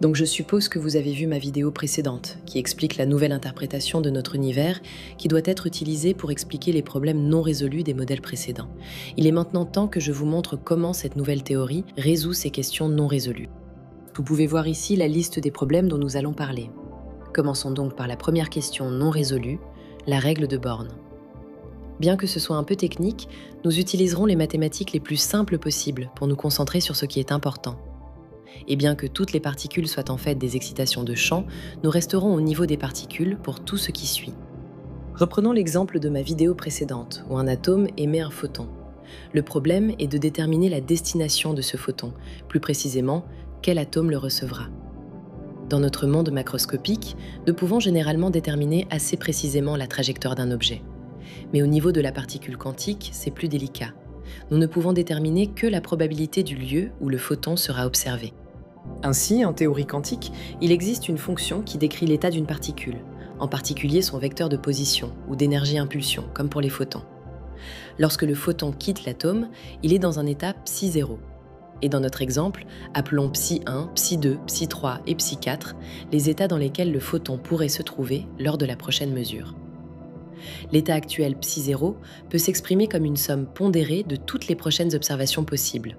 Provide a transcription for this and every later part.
Donc je suppose que vous avez vu ma vidéo précédente, qui explique la nouvelle interprétation de notre univers, qui doit être utilisée pour expliquer les problèmes non résolus des modèles précédents. Il est maintenant temps que je vous montre comment cette nouvelle théorie résout ces questions non résolues. Vous pouvez voir ici la liste des problèmes dont nous allons parler. Commençons donc par la première question non résolue, la règle de Born. Bien que ce soit un peu technique, nous utiliserons les mathématiques les plus simples possibles pour nous concentrer sur ce qui est important. Et bien que toutes les particules soient en fait des excitations de champ, nous resterons au niveau des particules pour tout ce qui suit. Reprenons l'exemple de ma vidéo précédente, où un atome émet un photon. Le problème est de déterminer la destination de ce photon, plus précisément, quel atome le recevra. Dans notre monde macroscopique, nous pouvons généralement déterminer assez précisément la trajectoire d'un objet. Mais au niveau de la particule quantique, c'est plus délicat. Nous ne pouvons déterminer que la probabilité du lieu où le photon sera observé. Ainsi, en théorie quantique, il existe une fonction qui décrit l'état d'une particule, en particulier son vecteur de position ou d'énergie-impulsion, comme pour les photons. Lorsque le photon quitte l'atome, il est dans un état ψ0. Et dans notre exemple, appelons ψ1, ψ2, ψ3 et ψ4 les états dans lesquels le photon pourrait se trouver lors de la prochaine mesure. L'état actuel ψ0 peut s'exprimer comme une somme pondérée de toutes les prochaines observations possibles.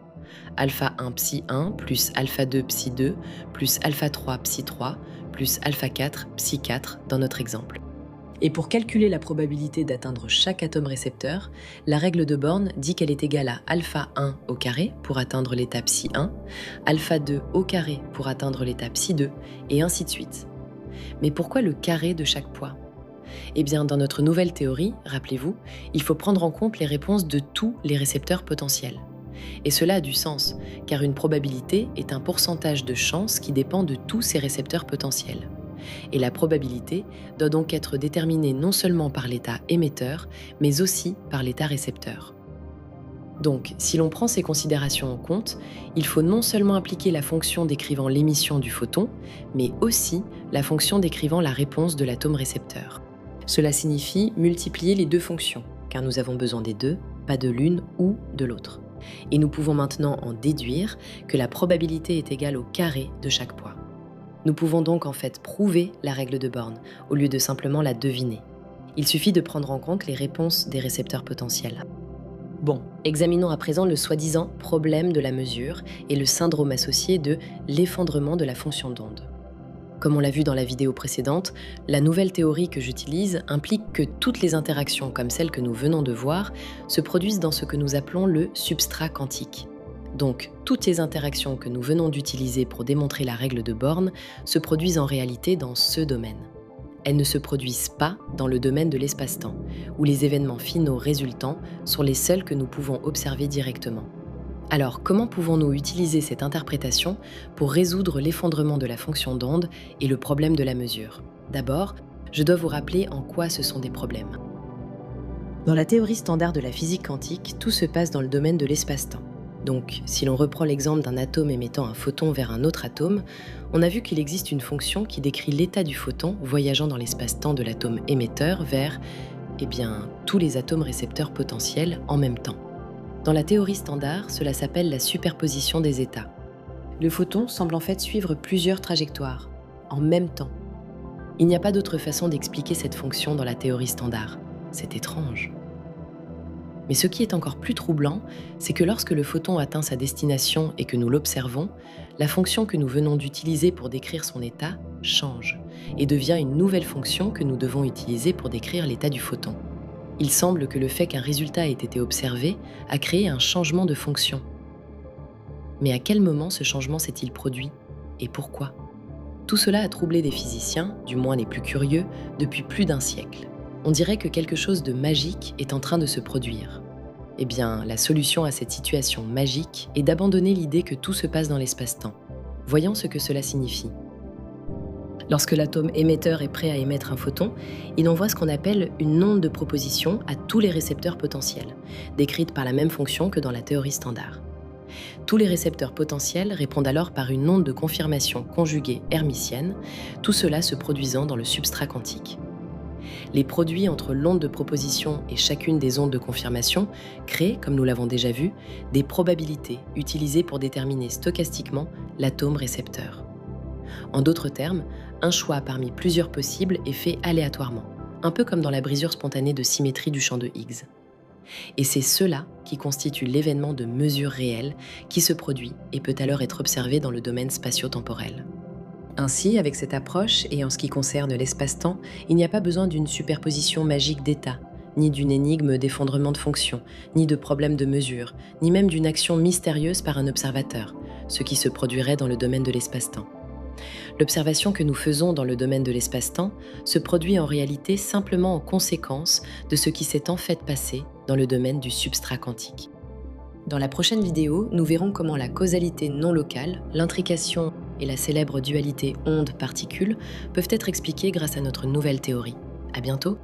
α1 ψ1 plus α2 ψ2 plus α3 ψ3 plus α4 ψ4 dans notre exemple. Et pour calculer la probabilité d'atteindre chaque atome récepteur, la règle de Born dit qu'elle est égale à α1 au carré pour atteindre l'état ψ1, α2 au carré pour atteindre l'état ψ2, et ainsi de suite. Mais pourquoi le carré de chaque poids ? Eh bien, dans notre nouvelle théorie, rappelez-vous, il faut prendre en compte les réponses de tous les récepteurs potentiels. Et cela a du sens, car une probabilité est un pourcentage de chance qui dépend de tous ces récepteurs potentiels. Et la probabilité doit donc être déterminée non seulement par l'état émetteur, mais aussi par l'état récepteur. Donc, si l'on prend ces considérations en compte, il faut non seulement appliquer la fonction décrivant l'émission du photon, mais aussi la fonction décrivant la réponse de l'atome récepteur. Cela signifie multiplier les deux fonctions, car nous avons besoin des deux, pas de l'une ou de l'autre. Et nous pouvons maintenant en déduire que la probabilité est égale au carré de chaque poids. Nous pouvons donc en fait prouver la règle de Born, au lieu de simplement la deviner. Il suffit de prendre en compte les réponses des récepteurs potentiels. Bon, examinons à présent le soi-disant problème de la mesure et le syndrome associé de l'effondrement de la fonction d'onde. Comme on l'a vu dans la vidéo précédente, la nouvelle théorie que j'utilise implique que toutes les interactions comme celles que nous venons de voir se produisent dans ce que nous appelons le substrat quantique. Donc, toutes les interactions que nous venons d'utiliser pour démontrer la règle de Born se produisent en réalité dans ce domaine. Elles ne se produisent pas dans le domaine de l'espace-temps, où les événements finaux résultants sont les seuls que nous pouvons observer directement. Alors, comment pouvons-nous utiliser cette interprétation pour résoudre l'effondrement de la fonction d'onde et le problème de la mesure ? D'abord, je dois vous rappeler en quoi ce sont des problèmes. Dans la théorie standard de la physique quantique, tout se passe dans le domaine de l'espace-temps. Donc, si l'on reprend l'exemple d'un atome émettant un photon vers un autre atome, on a vu qu'il existe une fonction qui décrit l'état du photon voyageant dans l'espace-temps de l'atome émetteur vers, tous les atomes récepteurs potentiels en même temps. Dans la théorie standard, cela s'appelle la superposition des états. Le photon semble en fait suivre plusieurs trajectoires, en même temps. Il n'y a pas d'autre façon d'expliquer cette fonction dans la théorie standard. C'est étrange. Mais ce qui est encore plus troublant, c'est que lorsque le photon atteint sa destination et que nous l'observons, la fonction que nous venons d'utiliser pour décrire son état change et devient une nouvelle fonction que nous devons utiliser pour décrire l'état du photon. Il semble que le fait qu'un résultat ait été observé a créé un changement de fonction. Mais à quel moment ce changement s'est-il produit et pourquoi ? Tout cela a troublé des physiciens, du moins les plus curieux, depuis plus d'un siècle. On dirait que quelque chose de magique est en train de se produire. Eh bien, la solution à cette situation magique est d'abandonner l'idée que tout se passe dans l'espace-temps. Voyons ce que cela signifie. Lorsque l'atome émetteur est prêt à émettre un photon, il envoie ce qu'on appelle une onde de proposition à tous les récepteurs potentiels, décrite par la même fonction que dans la théorie standard. Tous les récepteurs potentiels répondent alors par une onde de confirmation conjuguée hermitienne, tout cela se produisant dans le substrat quantique. Les produits entre l'onde de proposition et chacune des ondes de confirmation créent, comme nous l'avons déjà vu, des probabilités utilisées pour déterminer stochastiquement l'atome récepteur. En d'autres termes, un choix parmi plusieurs possibles est fait aléatoirement, un peu comme dans la brisure spontanée de symétrie du champ de Higgs. Et c'est cela qui constitue l'événement de mesure réelle qui se produit et peut alors être observé dans le domaine spatio-temporel. Ainsi, avec cette approche, et en ce qui concerne l'espace-temps, il n'y a pas besoin d'une superposition magique d'états, ni d'une énigme d'effondrement de fonctions, ni de problème de mesure, ni même d'une action mystérieuse par un observateur, ce qui se produirait dans le domaine de l'espace-temps. L'observation que nous faisons dans le domaine de l'espace-temps se produit en réalité simplement en conséquence de ce qui s'est en fait passé dans le domaine du substrat quantique. Dans la prochaine vidéo, nous verrons comment la causalité non locale, l'intrication et la célèbre dualité onde-particule peuvent être expliquées grâce à notre nouvelle théorie. À bientôt!